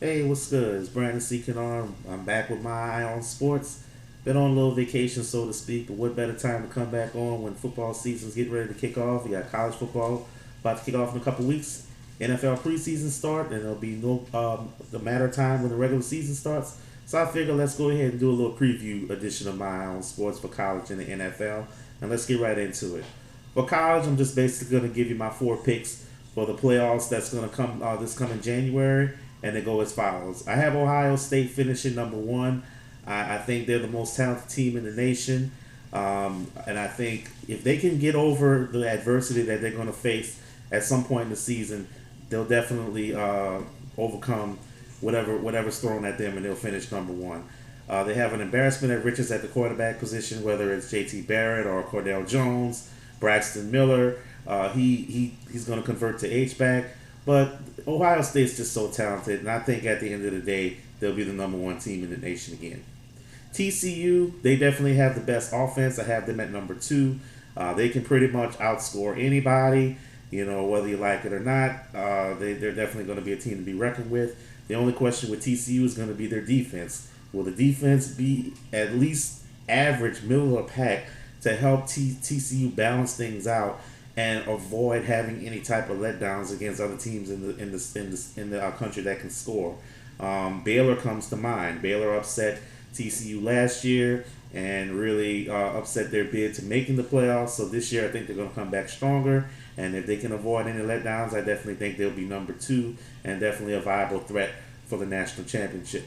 Hey, what's good? It's Brandon Seeking on. I'm back with my eye on sports. Been on a little vacation, so to speak, but what better time to come back on when football season's getting ready to kick off? You got college football about to kick off in a couple weeks. NFL preseason start, and it'll be no the matter of time when the regular season starts. So I figure let's go ahead and do a little preview edition of my eye on sports for college and the NFL, and let's get right into it. For college, I'm just basically going to give you my four picks for the playoffs that's going to come this coming January, and they go as follows. I have Ohio State finishing number one. I think they're the most talented team in the nation, and I think if they can get over the adversity that they're going to face at some point in the season, they'll definitely overcome whatever's thrown at them, and they'll finish number one. They have an embarrassment at riches at the quarterback position, whether it's J.T. Barrett or Cordell Jones, Braxton Miller. He's going to convert to H-back. But Ohio State's just so talented, and I think at the end of the day, they'll be the number one team in the nation again. TCU, they definitely have the best offense. I have them at number two. They can pretty much outscore anybody, whether you like it or not. They're definitely going to be a team to be reckoned with. The only question with TCU is going to be their defense. Will the defense be at least average, middle of the pack to help TCU balance things out and avoid having any type of letdowns against other teams in the country that can score? Baylor comes to mind. Baylor upset TCU last year and really upset their bid to making the playoffs. So this year, I think they're going to come back stronger. And if they can avoid any letdowns, I definitely think they'll be number two and definitely a viable threat for the national championship.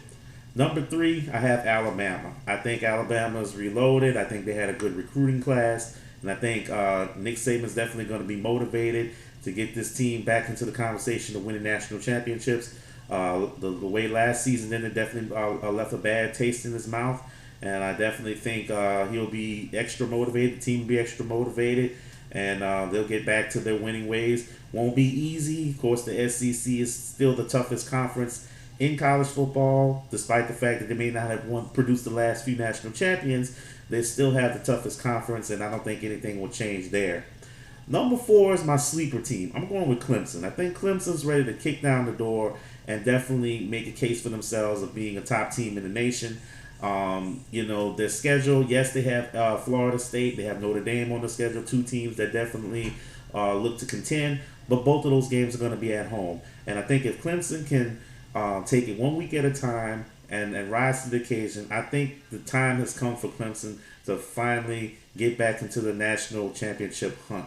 Number three, I have Alabama. I think Alabama's reloaded. I think they had a good recruiting class. And I think Nick Saban's definitely going to be motivated to get this team back into the conversation of winning national championships. The way last season ended definitely left a bad taste in his mouth. And I definitely think he'll be extra motivated. The team will be extra motivated. And they'll get back to their winning ways. Won't be easy. Of course, the SEC is still the toughest conference in college football, despite the fact that they may not have produced the last few national champions. They still have the toughest conference, and I don't think anything will change there. Number four is my sleeper team. I'm going with Clemson. I think Clemson's ready to kick down the door and definitely make a case for themselves of being a top team in the nation. Their schedule, yes, they have Florida State, they have Notre Dame on the schedule, two teams that definitely look to contend, but both of those games are going to be at home. And I think if Clemson can take it 1 week at a time and rise to the occasion, I think the time has come for Clemson to finally get back into the national championship hunt.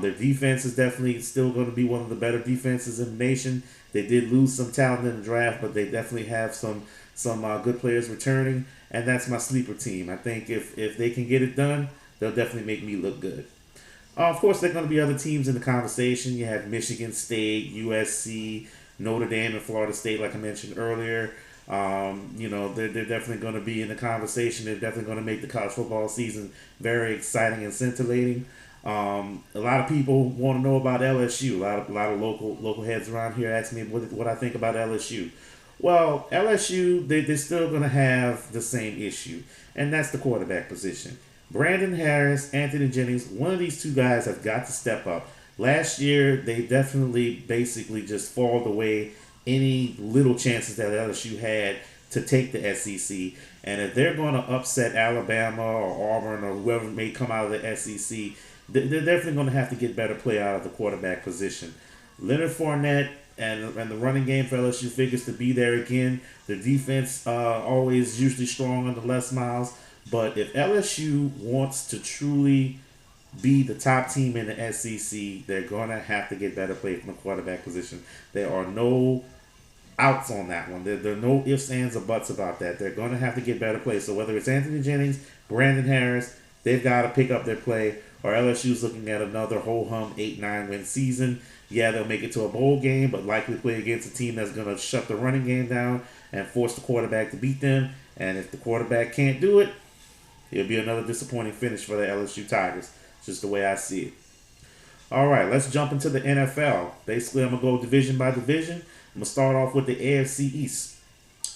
Their defense is definitely still going to be one of the better defenses in the nation. They did lose some talent in the draft, but they definitely have some good players returning, and that's my sleeper team. I think if they can get it done, they'll definitely make me look good. Of course, there are going to be other teams in the conversation. You have Michigan State, USC, Notre Dame, and Florida State, like I mentioned earlier. They're definitely going to be in the conversation. They're definitely going to make the college football season very exciting and scintillating. A lot of people want to know about LSU. A lot of local heads around here ask me what I think about LSU. Well, LSU, they're still going to have the same issue, and that's the quarterback position. Brandon Harris, Anthony Jennings, one of these two guys have got to step up. Last year, they definitely basically just falled away any little chances that LSU had to take the SEC. And if they're going to upset Alabama or Auburn or whoever may come out of the SEC, they're definitely going to have to get better play out of the quarterback position. Leonard Fournette and the running game for LSU figures to be there again. The defense always usually strong under Les Miles. But if LSU wants to truly be the top team in the SEC, they're going to have to get better play from the quarterback position. There are no outs on that one. There are no ifs, ands, or buts about that. They're going to have to get better play. So whether it's Anthony Jennings, Brandon Harris, they've got to pick up their play, or LSU's looking at another whole hum 8-9 win season. Yeah, they'll make it to a bowl game, but likely play against a team that's going to shut the running game down and force the quarterback to beat them. And if the quarterback can't do it, it'll be another disappointing finish for the LSU Tigers. It's just the way I see it. All right, let's jump into the NFL. Basically, I'm going to go division by division. I'm going to start off with the AFC East.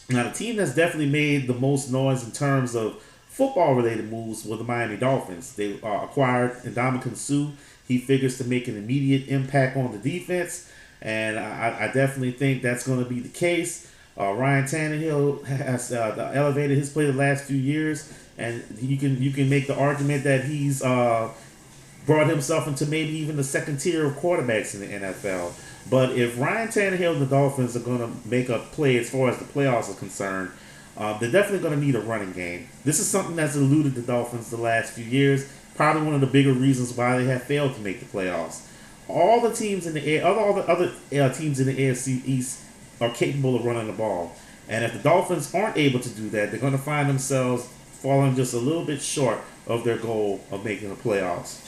Now, the team that's definitely made the most noise in terms of football-related moves were the Miami Dolphins. They acquired Ndamukong Suh. He figures to make an immediate impact on the defense, and I definitely think that's going to be the case. Ryan Tannehill has elevated his play the last few years, and you can make the argument that he's brought himself into maybe even the second tier of quarterbacks in the NFL. But if Ryan Tannehill and the Dolphins are going to make a play as far as the playoffs are concerned, they're definitely going to need a running game. This is something that's eluded the Dolphins the last few years. Probably one of the bigger reasons why they have failed to make the playoffs. All the teams in the all the other teams in the AFC East are capable of running the ball, and if the Dolphins aren't able to do that, they're going to find themselves falling just a little bit short of their goal of making the playoffs.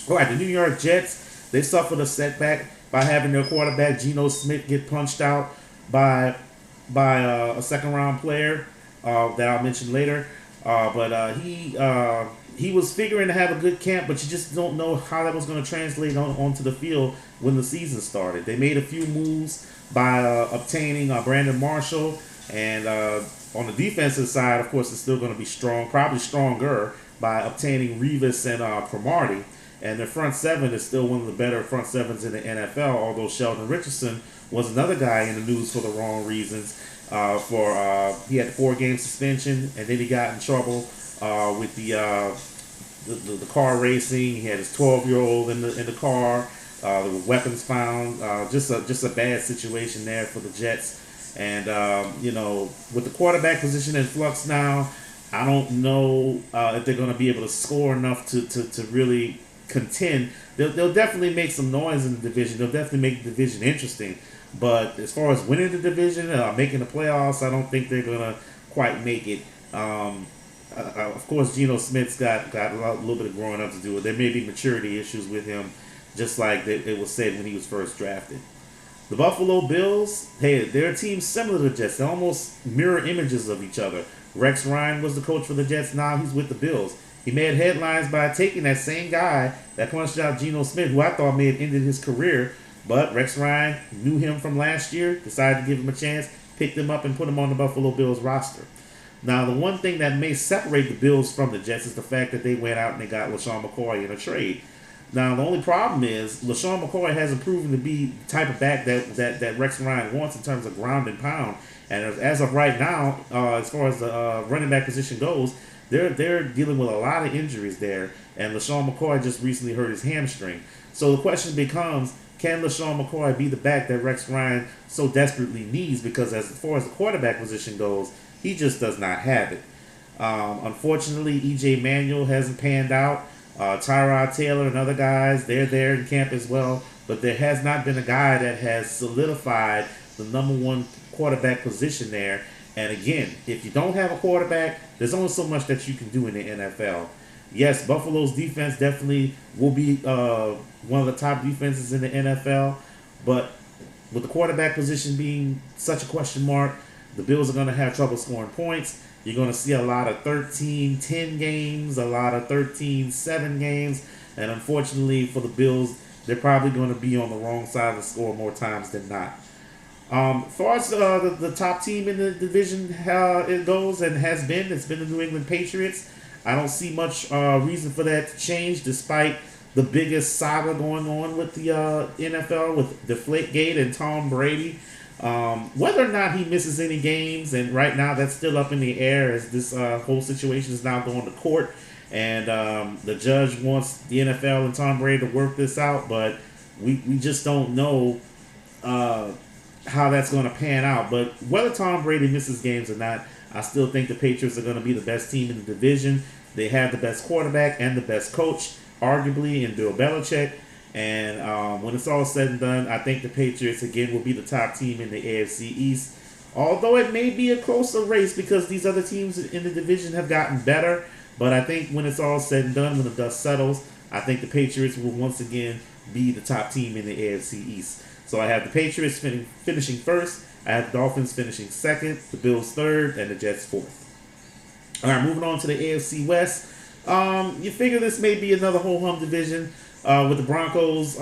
All right, the New York Jets, they suffered a setback by having their quarterback Geno Smith get punched out by a second round player that I'll mention later. But he was figuring to have a good camp, but you just don't know how that was going to translate onto the field when the season started. They made a few moves by obtaining Brandon Marshall, and on the defensive side, of course, it's still going to be strong, probably stronger, by obtaining Revis and Cromartie. And their front seven is still one of the better front sevens in the NFL, although Sheldon Richardson was another guy in the news for the wrong reasons. He had a 4-game suspension, and then he got in trouble with the car racing. He had his 12-year-old in the car. There were weapons found. Just a bad situation there for the Jets. And with the quarterback position in flux now, I don't know if they're going to be able to score enough to really contend. They'll definitely make some noise in the division. They'll definitely make the division interesting. But as far as winning the division, making the playoffs, I don't think they're going to quite make it. Of course, Geno Smith's got a little bit of growing up to do. There may be maturity issues with him, just like it was said when he was first drafted. The Buffalo Bills, hey, they're a team similar to the Jets. They're almost mirror images of each other. Rex Ryan was the coach for the Jets. Now he's with the Bills. He made headlines by taking that same guy that punched out Geno Smith, who I thought may have ended his career. But Rex Ryan knew him from last year, decided to give him a chance, picked him up, and put him on the Buffalo Bills roster. Now, the one thing that may separate the Bills from the Jets is the fact that they went out and they got LaShawn McCoy in a trade. Now, the only problem is LaShawn McCoy hasn't proven to be the type of back that Rex Ryan wants in terms of ground and pound. And as of right now, as far as the running back position goes, they're dealing with a lot of injuries there. And LaShawn McCoy just recently hurt his hamstring. So the question becomes, can LaShawn McCoy be the back that Rex Ryan so desperately needs? Because as far as the quarterback position goes, he just does not have it. Unfortunately, E.J. Manuel hasn't panned out. Tyrod Taylor and other guys, they're there in camp as well. But there has not been a guy that has solidified the number one quarterback position there. And again, if you don't have a quarterback, there's only so much that you can do in the NFL. Yes, Buffalo's defense definitely will be one of the top defenses in the NFL. But with the quarterback position being such a question mark, the Bills are going to have trouble scoring points. You're going to see a lot of 13-10 games, a lot of 13-7 games. And unfortunately for the Bills, they're probably going to be on the wrong side of the score more times than not. As far as the top team in the division it goes and has been, it's been the New England Patriots. I don't see much reason for that to change, despite the biggest saga going on with the NFL with Deflategate and Tom Brady. Whether or not he misses any games, and right now that's still up in the air as this whole situation is now going to court, and the judge wants the NFL and Tom Brady to work this out, but we just don't know how that's going to pan out. But whether Tom Brady misses games or not, I still think the Patriots are going to be the best team in the division. They have the best quarterback and the best coach, arguably, in Bill Belichick. And when it's all said and done, I think the Patriots, again, will be the top team in the AFC East. Although it may be a closer race because these other teams in the division have gotten better. But I think when it's all said and done, when the dust settles, I think the Patriots will once again be the top team in the AFC East. So I have the Patriots finishing first. I have the Dolphins finishing second, the Bills third, and the Jets fourth. All right, moving on to the AFC West. You figure this may be another ho-hum division with the Broncos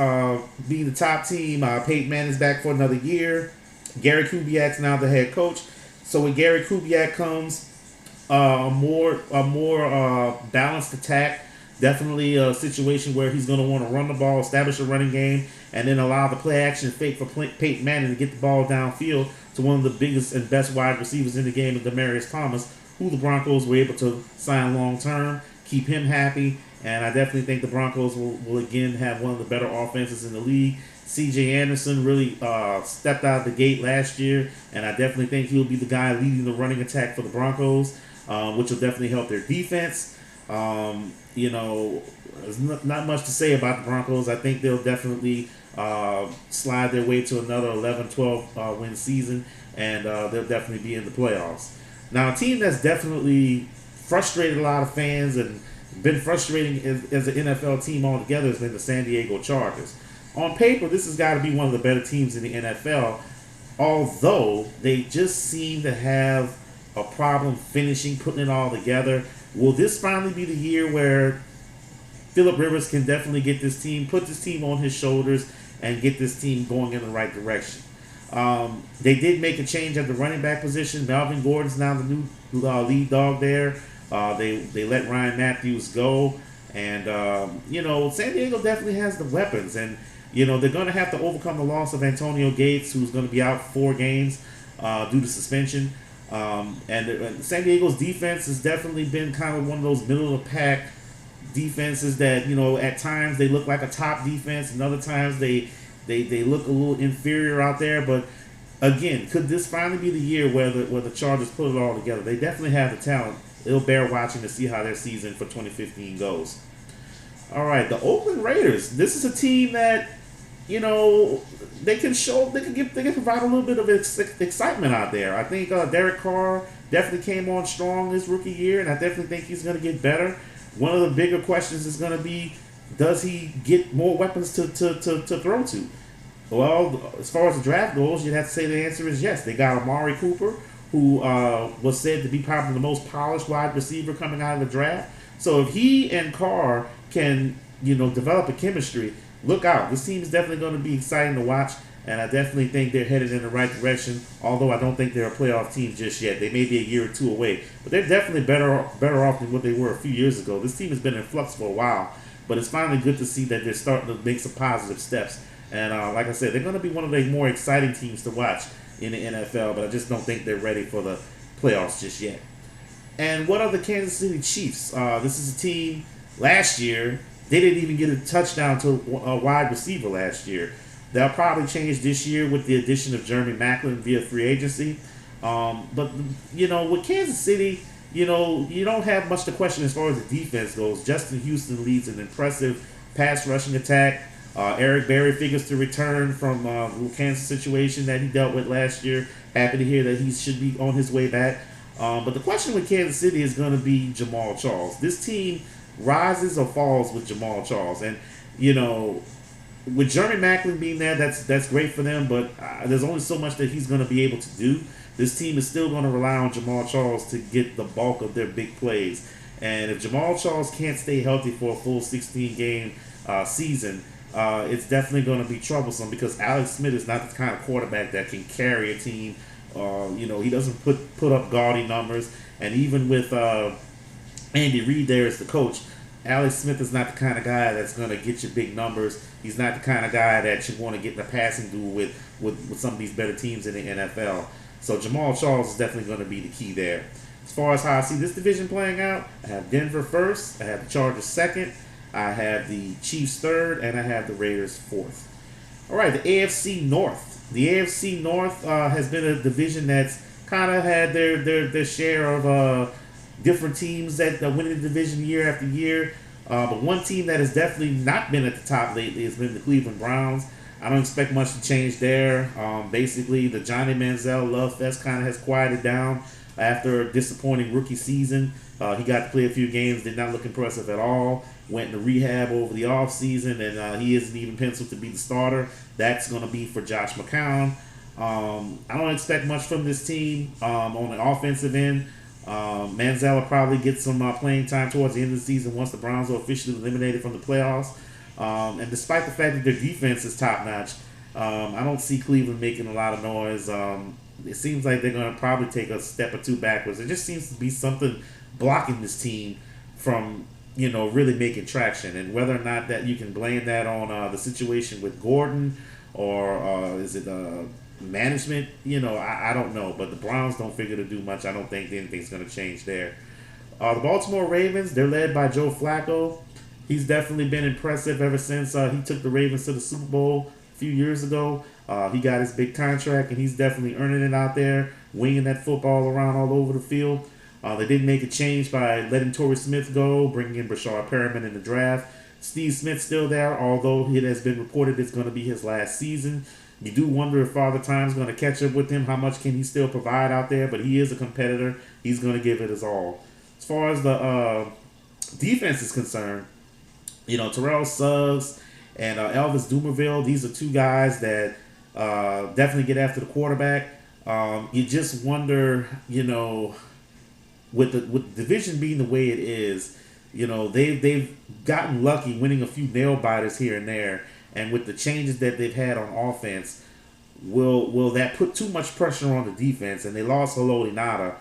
being the top team. Peyton Manning's back for another year. Gary Kubiak's now the head coach. So with Gary Kubiak comes a more balanced attack. definitely a situation where he's going to want to run the ball, establish a running game, and then allow the play action fake for Peyton Manning to get the ball downfield to one of the biggest and best wide receivers in the game, Demaryius Thomas, who the Broncos were able to sign long term, keep him happy, and I definitely think the Broncos will again have one of the better offenses in the league. C.J. Anderson really stepped out of the gate last year, and I definitely think he'll be the guy leading the running attack for the Broncos, which will definitely help their defense. There's not much to say about the Broncos. I think they'll definitely slide their way to another 11-12 win season, and they'll definitely be in the playoffs. Now, a team that's definitely frustrated a lot of fans and been frustrating as an NFL team altogether has been the San Diego Chargers. On paper, this has got to be one of the better teams in the NFL, although they just seem to have a problem finishing, putting it all together. Will this finally be the year where Phillip Rivers can definitely get this team, put this team on his shoulders, and get this team going in the right direction? They did make a change at the running back position. Melvin Gordon's now the new lead dog there. They let Ryan Matthews go. And, San Diego definitely has the weapons. And, they're going to have to overcome the loss of Antonio Gates, who's going to be out 4 games due to suspension. And San Diego's defense has definitely been kind of one of those middle-of-the-pack defenses that, at times they look like a top defense, and other times they look a little inferior out there. But, again, could this finally be the year where the Chargers put it all together? They definitely have the talent. It'll bear watching to see how their season for 2015 goes. All right, the Oakland Raiders. This is a team that, they can provide a little bit of excitement out there. I think Derek Carr definitely came on strong this rookie year, and I definitely think he's going to get better. One of the bigger questions is going to be, does he get more weapons to throw to? Well, as far as the draft goes, you'd have to say the answer is yes. They got Amari Cooper, who was said to be probably the most polished wide receiver coming out of the draft. So if he and Carr can, develop a chemistry, look out. This team is definitely going to be exciting to watch, and I definitely think they're headed in the right direction, although I don't think they're a playoff team just yet. They may be a year or two away, but they're definitely better off than what they were a few years ago. This team has been in flux for a while, but it's finally good to see that they're starting to make some positive steps. And like I said, they're going to be one of the more exciting teams to watch in the NFL, but I just don't think they're ready for the playoffs just yet. And what are the Kansas City Chiefs? This is a team last year. They didn't even get a touchdown to a wide receiver last year. They'll probably change this year with the addition of Jeremy Maclin via free agency. But, with Kansas City, you don't have much to question as far as the defense goes. Justin Houston leads an impressive pass rushing attack. Eric Berry figures to return from the Kansas situation that he dealt with last year. Happy to hear that he should be on his way back. But the question with Kansas City is going to be Jamal Charles. This team rises or falls with Jamal Charles. And, with Jeremy Maclin being there, that's great for them, but there's only so much that he's going to be able to do. This team is still going to rely on Jamal Charles to get the bulk of their big plays. And if Jamal Charles can't stay healthy for a full 16-game season, it's definitely going to be troublesome because Alex Smith is not the kind of quarterback that can carry a team. He doesn't put up gaudy numbers. And even with Andy Reid there as the coach, Alex Smith is not the kind of guy that's going to get you big numbers. He's not the kind of guy that you want to get in a passing duel with some of these better teams in the NFL. So Jamal Charles is definitely going to be the key there. As far as how I see this division playing out, I have Denver first, I have the Chargers second, I have the Chiefs third, and I have the Raiders fourth. All right, the AFC North. The AFC North has been a division that's kind of had their share of different teams that win the division year after year. But one team that has definitely not been at the top lately has been the Cleveland Browns. I don't expect much to change there. Basically, the Johnny Manziel love fest kind of has quieted down after a disappointing rookie season. He got to play a few games, did not look impressive at all. Went into rehab over the offseason, and he isn't even penciled to be the starter. That's going to be for Josh McCown. I don't expect much from this team on the offensive end. Manziel will probably get some playing time towards the end of the season once the Browns are officially eliminated from the playoffs. And despite the fact that their defense is top-notch, I don't see Cleveland making a lot of noise. It seems like they're going to probably take a step or two backwards. There just seems to be something blocking this team from really making traction. And whether or not that you can blame that on the situation with Gordon or is it management, I don't know. But the Browns don't figure to do much. I don't think anything's going to change there. The Baltimore Ravens, they're led by Joe Flacco. He's definitely been impressive ever since he took the Ravens to the Super Bowl a few years ago. He got his big contract, and he's definitely earning it out there, winging that football around all over the field. They did make a change by letting Torrey Smith go, bringing in Brashard Perriman in the draft. Steve Smith's still there, although it has been reported it's going to be his last season. You do wonder if Father Time's going to catch up with him. How much can he still provide out there? But he is a competitor. He's going to give it his all. As far as the defense is concerned, Terrell Suggs and Elvis Dumerville, these are two guys that definitely get after the quarterback. You just wonder, with the division being the way it is, they've gotten lucky winning a few nail biters here and there, and with the changes that they've had on offense, will that put too much pressure on the defense? And they lost Haloti Ngata.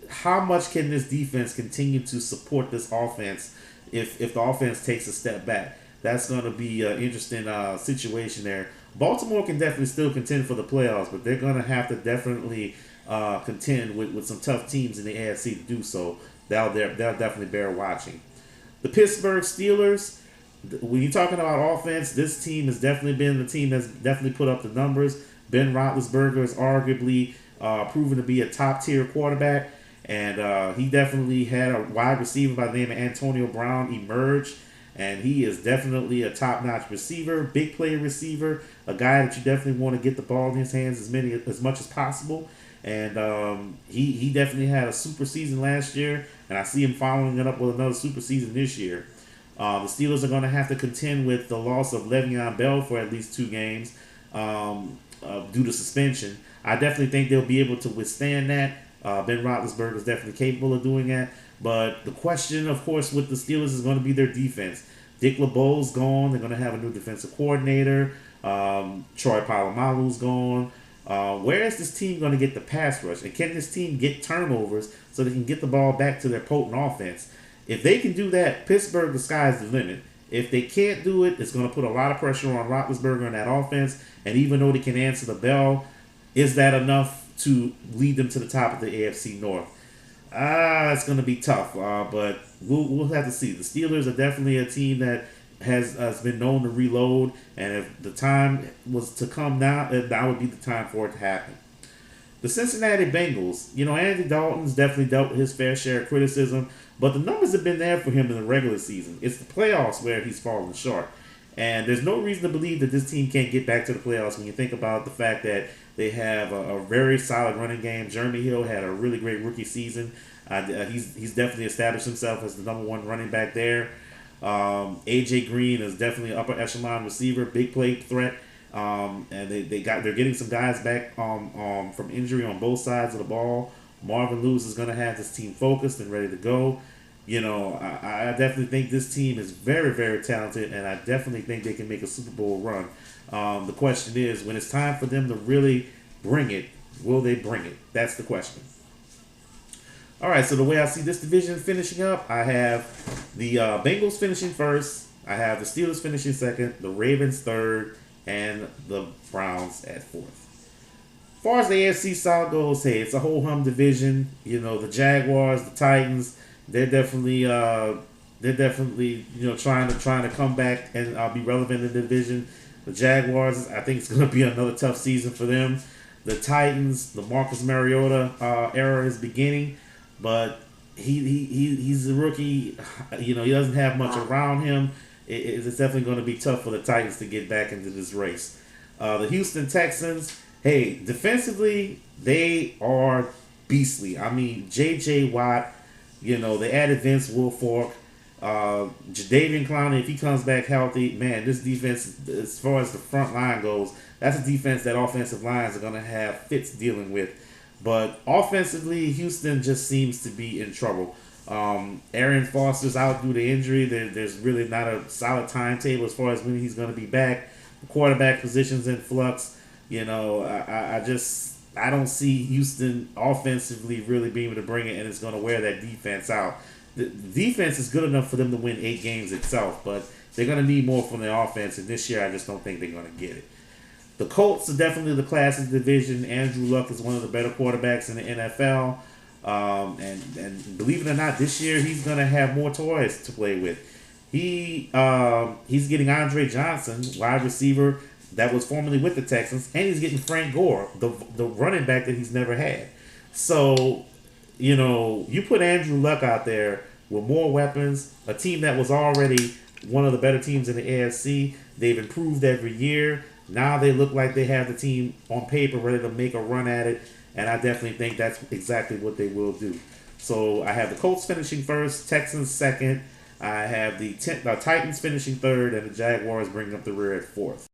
How much can this defense continue to support this offense if the offense takes a step back? That's going to be an interesting situation there. Baltimore can definitely still contend for the playoffs, but they're going to have to definitely contend with some tough teams in the AFC to do so. They'll definitely bear watching. The Pittsburgh Steelers, when you're talking about offense, this team has definitely been the team that's definitely put up the numbers. Ben Roethlisberger is arguably proven to be a top-tier quarterback, and he definitely had a wide receiver by the name of Antonio Brown emerge, and he is definitely a top-notch receiver, big play receiver, a guy that you definitely want to get the ball in his hands as much as possible. And he definitely had a super season last year, and I see him following it up with another super season this year. The Steelers are going to have to contend with the loss of Le'Veon Bell for at least 2 games due to suspension. I definitely think they'll be able to withstand that. Ben Roethlisberger is definitely capable of doing that. But the question, of course, with the Steelers is going to be their defense. Dick LeBeau's gone. They're going to have a new defensive coordinator. Troy Polamalu's gone. Where is this team going to get the pass rush? And can this team get turnovers so they can get the ball back to their potent offense? If they can do that, Pittsburgh, the sky's the limit. If they can't do it, it's going to put a lot of pressure on Roethlisberger and that offense. And even though they can answer the bell, is that enough to lead them to the top of the AFC North? It's going to be tough, but we'll have to see. The Steelers are definitely a team that has been known to reload, and if the time was to come now, that would be the time for it to happen. The Cincinnati Bengals, Andy Dalton's definitely dealt with his fair share of criticism, but the numbers have been there for him in the regular season. It's the playoffs where he's fallen short. And there's no reason to believe that this team can't get back to the playoffs when you think about the fact that they have a very solid running game. Jeremy Hill had a really great rookie season. He's definitely established himself as the number 1 running back there. AJ Green is definitely an upper echelon receiver, big play threat. And they're getting some guys back from injury on both sides of the ball. Marvin Lewis is going to have this team focused and ready to go. I definitely think this team is very, very talented, and I definitely think they can make a Super Bowl run. The question is, when it's time for them to really bring it, will they bring it? That's the question. All right, so the way I see this division finishing up, I have the Bengals finishing first, I have the Steelers finishing second, the Ravens third, and the Browns at fourth. As far as the AFC South goes, hey, it's a whole hum division. The Jaguars, the Titans, they're definitely trying to come back and be relevant in the division. The Jaguars, I think it's going to be another tough season for them. The Titans, the Marcus Mariota era is beginning, but he's a rookie. He doesn't have much around him. It's definitely going to be tough for the Titans to get back into this race. The Houston Texans, hey, defensively, they are beastly. I mean, J.J. Watt, they added Vince Wilfork. Jadeveon Clowney, if he comes back healthy, man, this defense, as far as the front line goes, that's a defense that offensive lines are going to have fits dealing with. But offensively, Houston just seems to be in trouble. Arian Foster's out due to injury. There's really not a solid timetable as far as when he's going to be back. The quarterback position's in flux. I don't see Houston offensively really being able to bring it, and it's going to wear that defense out. the defense is good enough for them to win 8 games itself, but they're going to need more from their offense, and this year I just don't think they're going to get it. The Colts are definitely the class of the division. Andrew Luck is one of the better quarterbacks in the NFL. And believe it or not, this year he's going to have more toys to play with. He's getting Andre Johnson, wide receiver that was formerly with the Texans, and he's getting Frank Gore, the running back that he's never had. So, you put Andrew Luck out there with more weapons, a team that was already one of the better teams in the AFC. They've improved every year. Now they look like they have the team on paper ready to make a run at it, and I definitely think that's exactly what they will do. So I have the Colts finishing first, Texans second. I have the Titans finishing third, and the Jaguars bringing up the rear at fourth.